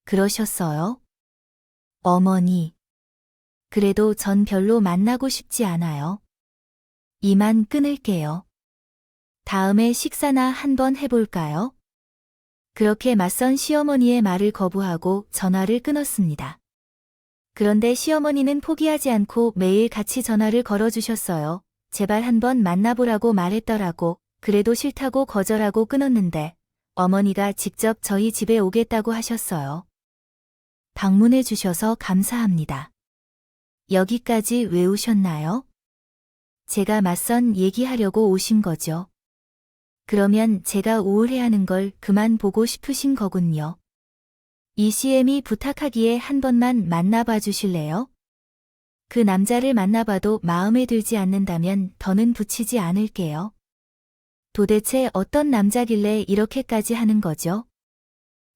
그러셨어요? 어머니. 그래도 전 별로 만나고 싶지 않아요. 이만 끊을게요. 다음에 식사나 한번 해볼까요? 그렇게 맞선 시어머니의 말을 거부하고 전화를 끊었습니다. 그런데 시어머니는 포기하지 않고 매일 같이 전화를 걸어주셨어요. 제발 한번 만나보라고 말했더라고. 그래도 싫다고 거절하고 끊었는데 어머니가 직접 저희 집에 오겠다고 하셨어요. 방문해 주셔서 감사합니다. 여기까지 왜 오셨나요? 제가 맞선 얘기하려고 오신 거죠. 그러면 제가 우울해하는 걸 그만 보고 싶으신 거군요. ECM이 부탁하기에 한 번만 만나봐 주실래요? 그 남자를 만나봐도 마음에 들지 않는다면 더는 붙이지 않을게요. 도대체 어떤 남자길래 이렇게까지 하는 거죠?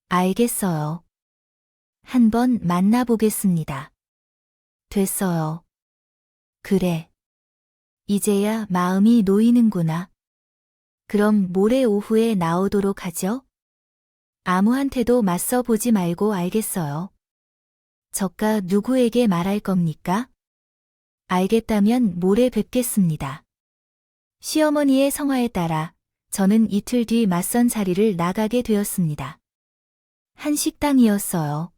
알겠어요. 한번 만나보겠습니다. 됐어요. 그래. 이제야 마음이 놓이는구나. 그럼 모레 오후에 나오도록 하죠? 아무한테도 맞서 보지 말고 알겠어요. 저가 누구에게 말할 겁니까? 알겠다면 모레 뵙겠습니다. 시어머니의 성화에 따라 저는 이틀 뒤 맞선 자리를 나가게 되었습니다. 한식당이었어요.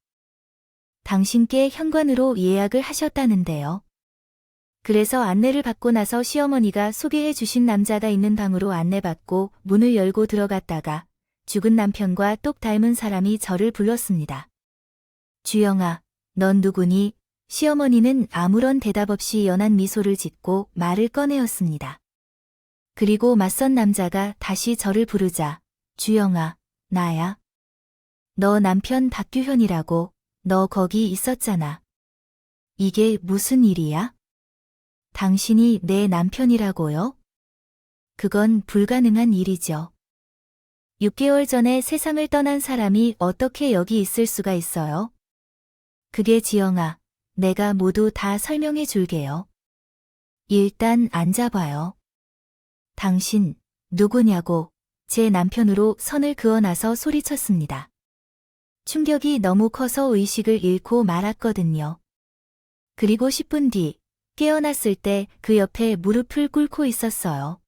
당신께 현관으로 예약을 하셨다는데요. 그래서 안내를 받고 나서 시어머니가 소개해 주신 남자가 있는 방으로 안내받고 문을 열고 들어갔다가 죽은 남편과 똑 닮은 사람이 저를 불렀습니다. 주영아, 넌 누구니? 시어머니는 아무런 대답 없이 연한 미소를 짓고 말을 꺼내었습니다. 그리고 맞선 남자가 다시 저를 부르자, 주영아, 나야. 너 남편 박규현이라고, 너 거기 있었잖아. 이게 무슨 일이야? 당신이 내 남편이라고요? 그건 불가능한 일이죠. 6개월 전에 세상을 떠난 사람이 어떻게 여기 있을 수가 있어요? 그게 지영아, 내가 모두 다 설명해 줄게요. 일단 앉아봐요. 당신, 누구냐고, 제 남편으로 선을 그어놔서 소리쳤습니다. 충격이 너무 커서 의식을 잃고 말았거든요. 그리고 10분 뒤, 깨어났을 때 그 옆에 무릎을 꿇고 있었어요.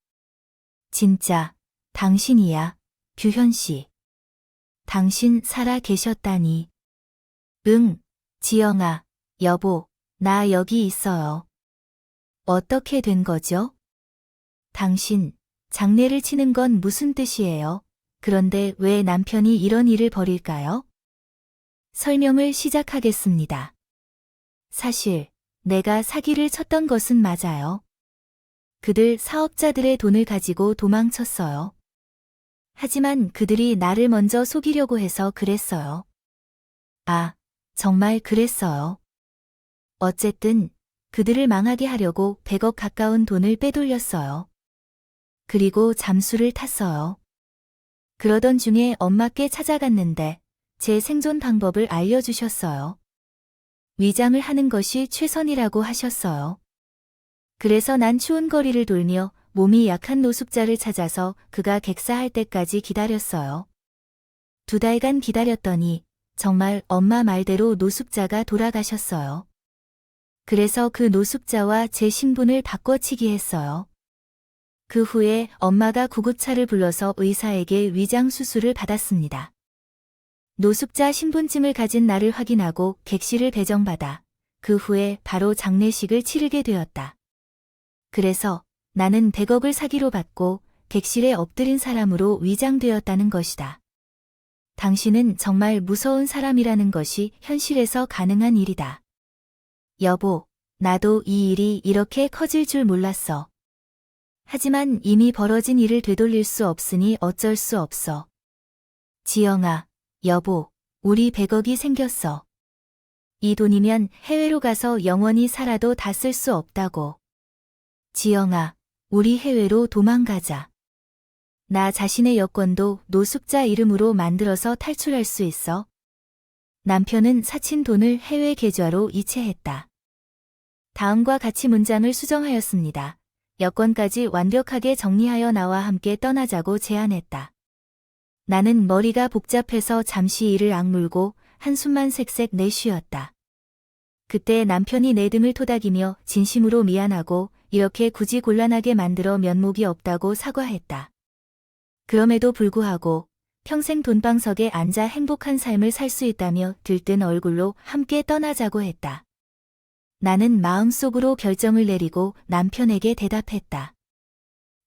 진짜, 당신이야, 규현 씨. 당신 살아 계셨다니. 응, 지영아, 여보, 나 여기 있어요. 어떻게 된 거죠? 당신, 장례를 치는 건 무슨 뜻이에요? 그런데 왜 남편이 이런 일을 벌일까요? 설명을 시작하겠습니다. 사실, 내가 사기를 쳤던 것은 맞아요. 그들 사업자들의 돈을 가지고 도망쳤어요. 하지만 그들이 나를 먼저 속이려고 해서 그랬어요. 아, 정말 그랬어요. 어쨌든 그들을 망하게 하려고 100억 가까운 돈을 빼돌렸어요. 그리고 잠수를 탔어요. 그러던 중에 엄마께 찾아갔는데 제 생존 방법을 알려주셨어요. 위장을 하는 것이 최선이라고 하셨어요. 그래서 난 추운 거리를 돌며 몸이 약한 노숙자를 찾아서 그가 객사할 때까지 기다렸어요. 2달간 기다렸더니 정말 엄마 말대로 노숙자가 돌아가셨어요. 그래서 그 노숙자와 제 신분을 바꿔치기 했어요. 그 후에 엄마가 구급차를 불러서 의사에게 위장 수술을 받았습니다. 노숙자 신분증을 가진 나를 확인하고 객실을 배정받아 그 후에 바로 장례식을 치르게 되었다. 그래서 나는 100억을 사기로 받고 객실에 엎드린 사람으로 위장되었다는 것이다. 당신은 정말 무서운 사람이라는 것이 현실에서 가능한 일이다. 여보, 나도 이 일이 이렇게 커질 줄 몰랐어. 하지만 이미 벌어진 일을 되돌릴 수 없으니 어쩔 수 없어. 지영아, 여보, 우리 100억이 생겼어. 이 돈이면 해외로 가서 영원히 살아도 다 쓸 수 없다고. 지영아, 우리 해외로 도망가자. 나 자신의 여권도 노숙자 이름으로 만들어서 탈출할 수 있어. 남편은 사친 돈을 해외 계좌로 이체했다. 다음과 같이 문장을 수정하였습니다. 여권까지 완벽하게 정리하여 나와 함께 떠나자고 제안했다. 나는 머리가 복잡해서 잠시 이를 악물고 한숨만 색색 내쉬었다. 그때 남편이 내 등을 토닥이며 진심으로 미안하고 이렇게 굳이 곤란하게 만들어 면목이 없다고 사과했다. 그럼에도 불구하고 평생 돈방석에 앉아 행복한 삶을 살 수 있다며 들뜬 얼굴로 함께 떠나자고 했다. 나는 마음속으로 결정을 내리고 남편에게 대답했다.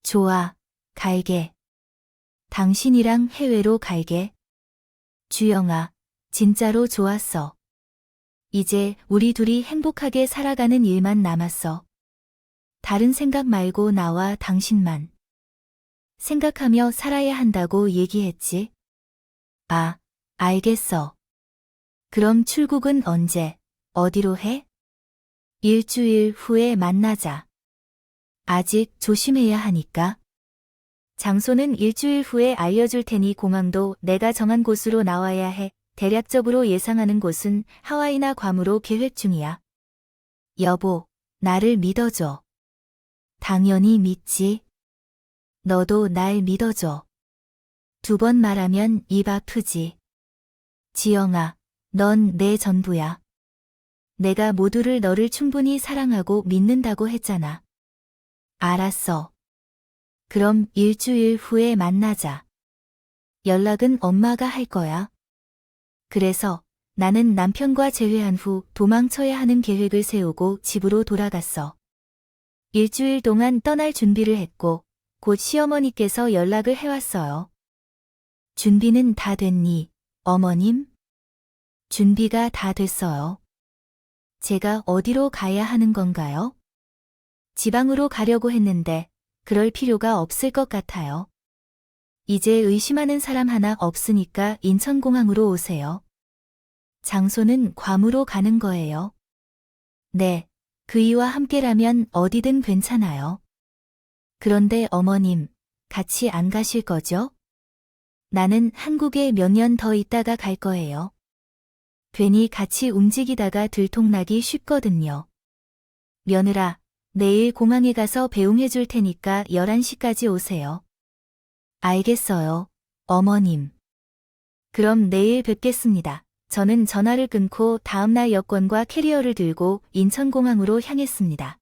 좋아, 갈게. 당신이랑 해외로 갈게. 주영아, 진짜로 좋았어. 이제 우리 둘이 행복하게 살아가는 일만 남았어. 다른 생각 말고 나와 당신만. 생각하며 살아야 한다고 얘기했지. 아, 알겠어. 그럼 출국은 언제, 어디로 해? 일주일 후에 만나자. 아직 조심해야 하니까. 장소는 일주일 후에 알려줄 테니 공항도 내가 정한 곳으로 나와야 해. 대략적으로 예상하는 곳은 하와이나 괌으로 계획 중이야. 여보, 나를 믿어줘. 당연히 믿지. 너도 날 믿어줘. 2번 말하면 입 아프지. 지영아, 넌 내 전부야. 내가 모두를 너를 충분히 사랑하고 믿는다고 했잖아. 알았어. 그럼 일주일 후에 만나자. 연락은 엄마가 할 거야. 그래서 나는 남편과 재회한 후 도망쳐야 하는 계획을 세우고 집으로 돌아갔어. 일주일 동안 떠날 준비를 했고 곧 시어머니께서 연락을 해왔어요. 준비는 다 됐니, 어머님? 준비가 다 됐어요. 제가 어디로 가야 하는 건가요? 지방으로 가려고 했는데 그럴 필요가 없을 것 같아요. 이제 의심하는 사람 하나 없으니까 인천공항으로 오세요. 장소는 괌으로 가는 거예요. 네, 그이와 함께라면 어디든 괜찮아요. 그런데 어머님, 같이 안 가실 거죠? 나는 한국에 몇 년 더 있다가 갈 거예요. 괜히 같이 움직이다가 들통나기 쉽거든요. 며느라, 내일 공항에 가서 배웅해 줄 테니까 11시까지 오세요. 알겠어요, 어머님. 그럼 내일 뵙겠습니다. 저는 전화를 끊고 다음날 여권과 캐리어를 들고 인천공항으로 향했습니다.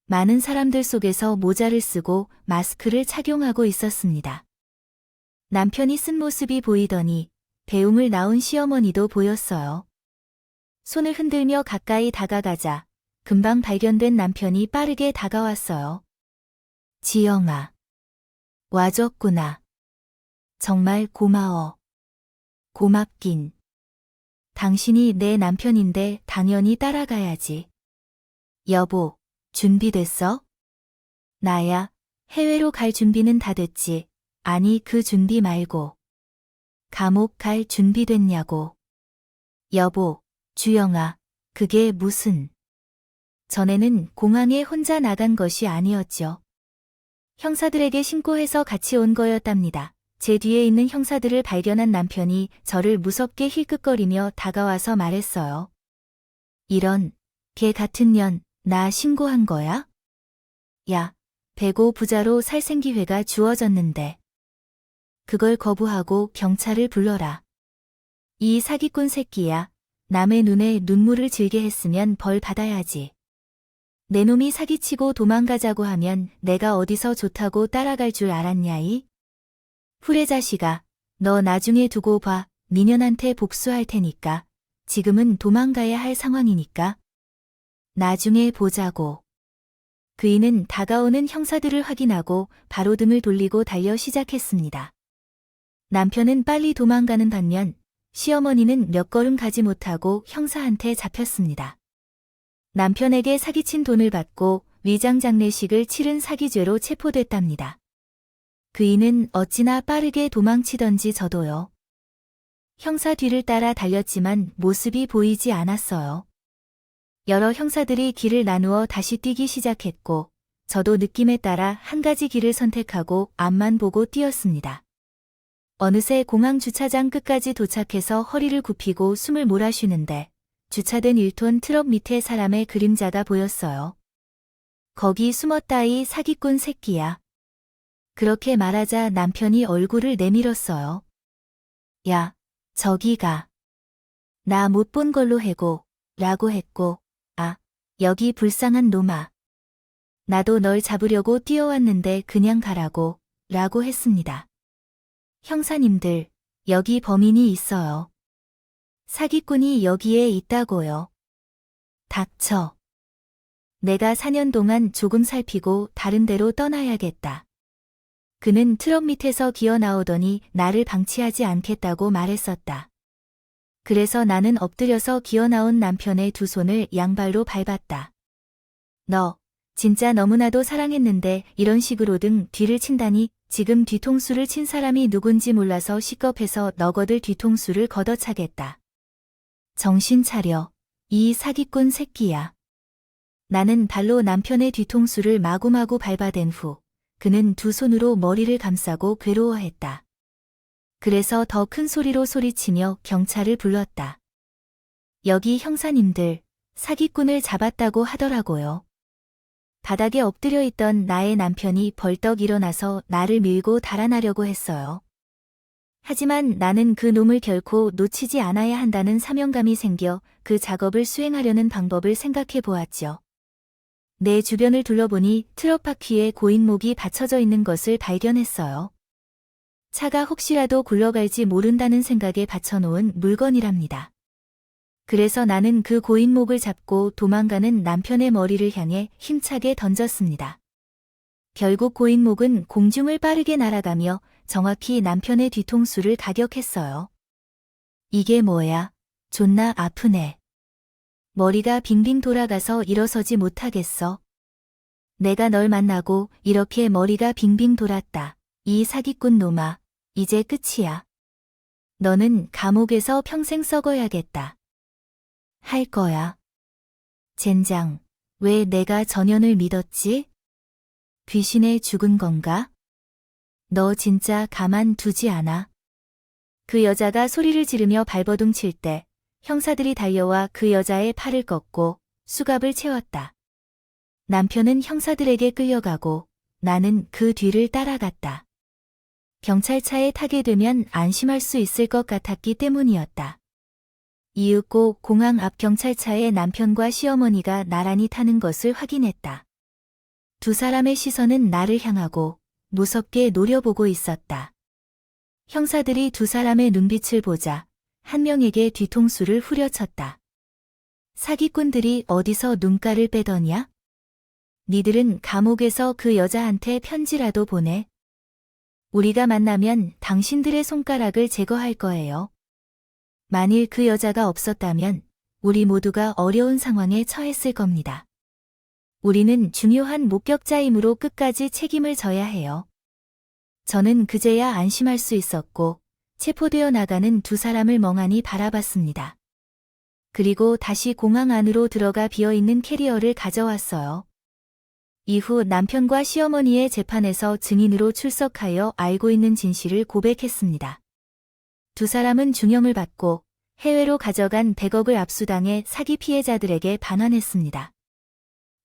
많은 사람들 속에서 모자를 쓰고 마스크를 착용하고 있었습니다. 남편이 쓴 모습이 보이더니 배웅을 나온 시어머니도 보였어요. 손을 흔들며 가까이 다가가자 금방 발견된 남편이 빠르게 다가왔어요. 지영아. 와줬구나. 정말 고마워. 고맙긴. 당신이 내 남편인데 당연히 따라가야지. 여보, 준비됐어? 나야, 해외로 갈 준비는 다 됐지. 아니 그 준비 말고. 감옥 갈 준비 됐냐고. 여보, 주영아, 그게 무슨. 전에는 공항에 혼자 나간 것이 아니었죠. 형사들에게 신고해서 같이 온 거였답니다. 제 뒤에 있는 형사들을 발견한 남편이 저를 무섭게 힐끗거리며 다가와서 말했어요. 이런, 개 같은 년, 나 신고한 거야? 야, 배고 부자로 살 생기회가 주어졌는데. 그걸 거부하고 경찰을 불러라. 이 사기꾼 새끼야. 남의 눈에 눈물을 질게 했으면 벌 받아야지. 내 놈이 사기치고 도망가자고 하면 내가 어디서 좋다고 따라갈 줄 알았냐이? 후레자식아, 너 나중에 두고 봐. 니년한테 복수할 테니까. 지금은 도망가야 할 상황이니까. 나중에 보자고. 그이는 다가오는 형사들을 확인하고 바로 등을 돌리고 달려 시작했습니다. 남편은 빨리 도망가는 반면 시어머니는 몇 걸음 가지 못하고 형사한테 잡혔습니다. 남편에게 사기친 돈을 받고 위장 장례식을 치른 사기죄로 체포됐답니다. 그이는 어찌나 빠르게 도망치던지 저도요. 형사 뒤를 따라 달렸지만 모습이 보이지 않았어요. 여러 형사들이 길을 나누어 다시 뛰기 시작했고 저도 느낌에 따라 한 가지 길을 선택하고 앞만 보고 뛰었습니다. 어느새 공항 주차장 끝까지 도착해서 허리를 굽히고 숨을 몰아쉬는데 주차된 1톤 트럭 밑에 사람의 그림자가 보였어요. 거기 숨었다 이 사기꾼 새끼야. 그렇게 말하자 남편이 얼굴을 내밀었어요. 야, 저기 가. 나 못 본 걸로 해고, 라고 했고, 아, 여기 불쌍한 놈아. 나도 널 잡으려고 뛰어왔는데 그냥 가라고, 라고 했습니다. 형사님들, 여기 범인이 있어요. 사기꾼이 여기에 있다고요. 닥쳐. 내가 4년 동안 조금 살피고 다른 데로 떠나야겠다. 그는 트럭 밑에서 기어 나오더니 나를 방치하지 않겠다고 말했었다. 그래서 나는 엎드려서 기어 나온 남편의 두 손을 양발로 밟았다. 너, 진짜 너무나도 사랑했는데 이런 식으로든 뒤를 친다니. 지금 뒤통수를 친 사람이 누군지 몰라서 시겁해서 너거들 뒤통수를 걷어차겠다. 정신 차려. 이 사기꾼 새끼야. 나는 발로 남편의 뒤통수를 마구마구 밟아댄 후 그는 두 손으로 머리를 감싸고 괴로워했다. 그래서 더 큰 소리로 소리치며 경찰을 불렀다. 여기 형사님들, 사기꾼을 잡았다고 하더라고요. 바닥에 엎드려 있던 나의 남편이 벌떡 일어나서 나를 밀고 달아나려고 했어요. 하지만 나는 그 놈을 결코 놓치지 않아야 한다는 사명감이 생겨 그 작업을 수행하려는 방법을 생각해 보았죠. 내 주변을 둘러보니 트럭 바퀴에 고인목이 받쳐져 있는 것을 발견했어요. 차가 혹시라도 굴러갈지 모른다는 생각에 받쳐놓은 물건이랍니다. 그래서 나는 그 고인목을 잡고 도망가는 남편의 머리를 향해 힘차게 던졌습니다. 결국 고인목은 공중을 빠르게 날아가며 정확히 남편의 뒤통수를 가격했어요. 이게 뭐야? 존나 아프네. 머리가 빙빙 돌아가서 일어서지 못하겠어. 내가 널 만나고 이렇게 머리가 빙빙 돌았다. 이 사기꾼 놈아, 이제 끝이야. 너는 감옥에서 평생 썩어야겠다. 할 거야. 젠장, 왜 내가 전현을 믿었지? 귀신에 죽은 건가? 너 진짜 가만 두지 않아. 그 여자가 소리를 지르며 발버둥 칠 때 형사들이 달려와 그 여자의 팔을 꺾고 수갑을 채웠다. 남편은 형사들에게 끌려가고 나는 그 뒤를 따라갔다. 경찰차에 타게 되면 안심할 수 있을 것 같았기 때문이었다. 이윽고 공항 앞 경찰차에 남편과 시어머니가 나란히 타는 것을 확인했다. 두 사람의 시선은 나를 향하고 무섭게 노려보고 있었다. 형사들이 두 사람의 눈빛을 보자 한 명에게 뒤통수를 후려쳤다. 사기꾼들이 어디서 눈가를 빼더냐? 니들은 감옥에서 그 여자한테 편지라도 보내. 우리가 만나면 당신들의 손가락을 제거할 거예요. 만일 그 여자가 없었다면 우리 모두가 어려운 상황에 처했을 겁니다. 우리는 중요한 목격자이므로 끝까지 책임을 져야 해요. 저는 그제야 안심할 수 있었고 체포되어 나가는 두 사람을 멍하니 바라봤습니다. 그리고 다시 공항 안으로 들어가 비어있는 캐리어를 가져왔어요. 이후 남편과 시어머니의 재판에서 증인으로 출석하여 알고 있는 진실을 고백했습니다. 두 사람은 중형을 받고 해외로 가져간 100억을 압수당해 사기 피해자들에게 반환했습니다.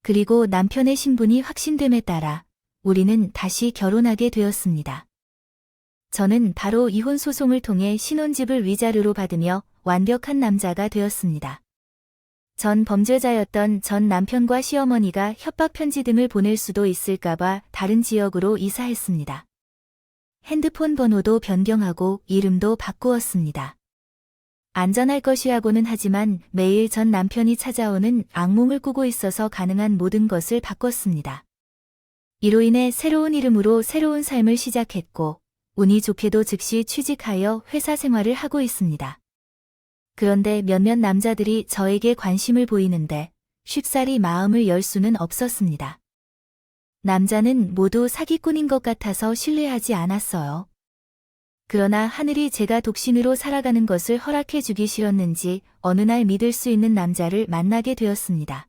그리고 남편의 신분이 확신됨에 따라 우리는 다시 결혼하게 되었습니다. 저는 바로 이혼 소송을 통해 신혼집을 위자료로 받으며 완벽한 남자가 되었습니다. 전 범죄자였던 전 남편과 시어머니가 협박 편지 등을 보낼 수도 있을까봐 다른 지역으로 이사했습니다. 핸드폰 번호도 변경하고 이름도 바꾸었습니다. 안전할 것이라고는 하지만 매일 전 남편이 찾아오는 악몽을 꾸고 있어서 가능한 모든 것을 바꿨습니다. 이로 인해 새로운 이름으로 새로운 삶을 시작했고, 운이 좋게도 즉시 취직하여 회사 생활을 하고 있습니다. 그런데 몇몇 남자들이 저에게 관심을 보이는데 쉽사리 마음을 열 수는 없었습니다. 남자는 모두 사기꾼인 것 같아서 신뢰하지 않았어요. 그러나 하늘이 제가 독신으로 살아가는 것을 허락해 주기 싫었는지 어느 날 믿을 수 있는 남자를 만나게 되었습니다.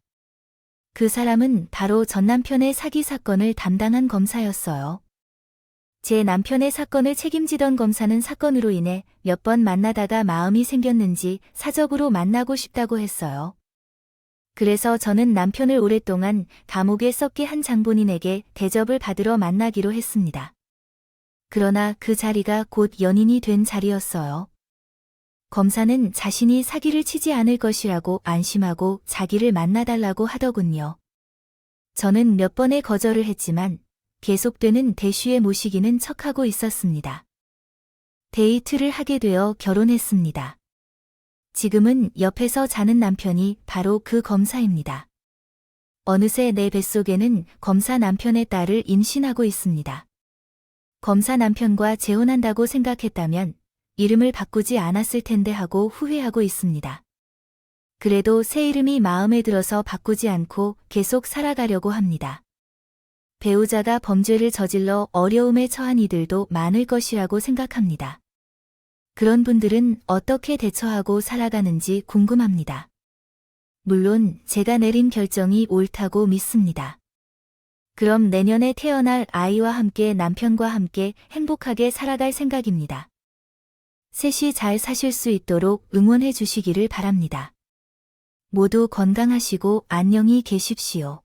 그 사람은 바로 전 남편의 사기 사건을 담당한 검사였어요. 제 남편의 사건을 책임지던 검사는 사건으로 인해 몇 번 만나다가 마음이 생겼는지 사적으로 만나고 싶다고 했어요. 그래서 저는 남편을 오랫동안 감옥에 썩게 한 장본인에게 대접을 받으러 만나기로 했습니다. 그러나 그 자리가 곧 연인이 된 자리였어요. 검사는 자신이 사기를 치지 않을 것이라고 안심하고 자기를 만나달라고 하더군요. 저는 몇 번의 거절을 했지만 계속되는 대쉬에 모시기는 척하고 있었습니다. 데이트를 하게 되어 결혼했습니다. 지금은 옆에서 자는 남편이 바로 그 검사입니다. 어느새 내 뱃속에는 검사 남편의 딸을 임신하고 있습니다. 검사 남편과 재혼한다고 생각했다면 이름을 바꾸지 않았을 텐데 하고 후회하고 있습니다. 그래도 새 이름이 마음에 들어서 바꾸지 않고 계속 살아가려고 합니다. 배우자가 범죄를 저질러 어려움에 처한 이들도 많을 것이라고 생각합니다. 그런 분들은 어떻게 대처하고 살아가는지 궁금합니다. 물론 제가 내린 결정이 옳다고 믿습니다. 그럼 내년에 태어날 아이와 함께 남편과 함께 행복하게 살아갈 생각입니다. 셋이 잘 사실 수 있도록 응원해 주시기를 바랍니다. 모두 건강하시고 안녕히 계십시오.